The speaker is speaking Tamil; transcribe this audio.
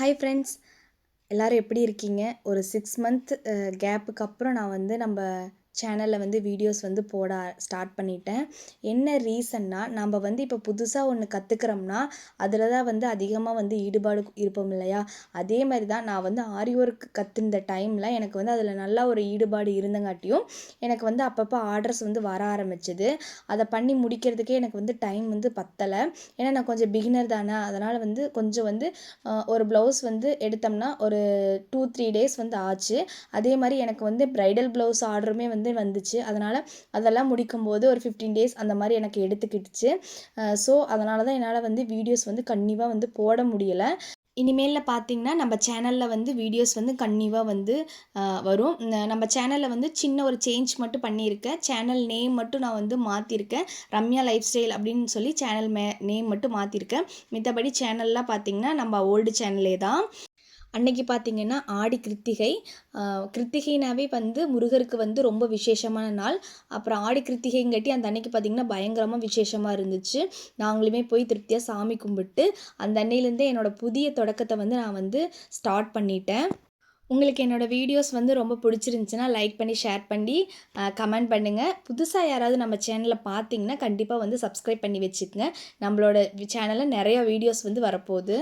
ஹாய் ஃப்ரெண்ட்ஸ், எல்லோரும் எப்படி இருக்கீங்க? ஒரு 6 மந்த் கேப்புக்கு அப்புறம் நான் வந்து நம்ம சேனலில் வந்து வீடியோஸ் வந்து போட ஸ்டார்ட் பண்ணிட்டேன். என்ன ரீசன்னா, நம்ம வந்து இப்போ புதுசாக ஒன்று கற்றுக்கிறோம்னா அதில் தான் வந்து அதிகமாக வந்து ஈடுபாடு இருப்போம் இல்லையா? அதே மாதிரி தான் நான் வந்து ஆரி ஒர்க் கற்றுந்த டைமில் எனக்கு வந்து அதில் நல்லா ஒரு ஈடுபாடு இருந்தங்காட்டியும் எனக்கு வந்து அப்பப்போ ஆர்டர்ஸ் வந்து வர ஆரம்பிச்சுது. அதை பண்ணி முடிக்கிறதுக்கே எனக்கு வந்து டைம் வந்து பத்தலை. ஏன்னா நான் கொஞ்சம் பிகினர் தானே, அதனால் வந்து கொஞ்சம் வந்து ஒரு ப்ளவுஸ் வந்து எடுத்தோம்னா ஒரு 2-3 டேஸ் வந்து ஆச்சு. அதே மாதிரி எனக்கு வந்து ப்ரைடல் ப்ளவுஸ் ஆர்டருமே வந்து வந்துச்சு. அதனால் அதெல்லாம் முடிக்கும்போது ஒரு 15 டேஸ் அந்த மாதிரி எனக்கு எடுத்துக்கிடுச்சு. ஸோ அதனால தான் என்னால் வந்து வீடியோஸ் வந்து கன்டினியூவாக வந்து போட முடியலை. இனிமேலில் பார்த்தீங்கன்னா நம்ம சேனலில் வந்து வீடியோஸ் வந்து கன்டினியூவாக வந்து வரும். நம்ம சேனலில் வந்து சின்ன ஒரு சேஞ்ச் மட்டும் பண்ணியிருக்கேன். சேனல் நேம் மட்டும் நான் வந்து மாற்றிருக்கேன். ரம்யா லைஃப் ஸ்டைல் அப்படின்னு சொல்லி சேனல் நேம் மட்டும் மாற்றிருக்கேன். மித்தபடி சேனல்லாம் பார்த்தீங்கன்னா நம்ம ஓல்டு சேனலே தான். அன்னைக்கு பார்த்தீங்கன்னா ஆடி கிருத்திகை. கிருத்திகைனாவே வந்து முருகருக்கு வந்து ரொம்ப விசேஷமான நாள். அப்புறம் ஆடி கிருத்திகைங்காட்டி அந்த அன்னைக்கு பார்த்தீங்கன்னா பயங்கரமாக விசேஷமாக இருந்துச்சு. நாங்களுமே போய் திருப்தியாக சாமி கும்பிட்டு அந்த அன்னையிலேருந்தே என்னோடய புதிய தொடக்கத்தை வந்து நான் வந்து ஸ்டார்ட் பண்ணிட்டேன். உங்களுக்கு என்னோடய வீடியோஸ் வந்து ரொம்ப பிடிச்சிருந்துச்சின்னா லைக் பண்ணி, ஷேர் பண்ணி, கமெண்ட் பண்ணுங்கள். புதுசாக யாராவது நம்ம சேனலில் பார்த்தீங்கன்னா கண்டிப்பாக வந்து சப்ஸ்கிரைப் பண்ணி வச்சுக்கங்க. நம்மளோட சேனலில் நிறையா வீடியோஸ் வந்து வரப்போகுது.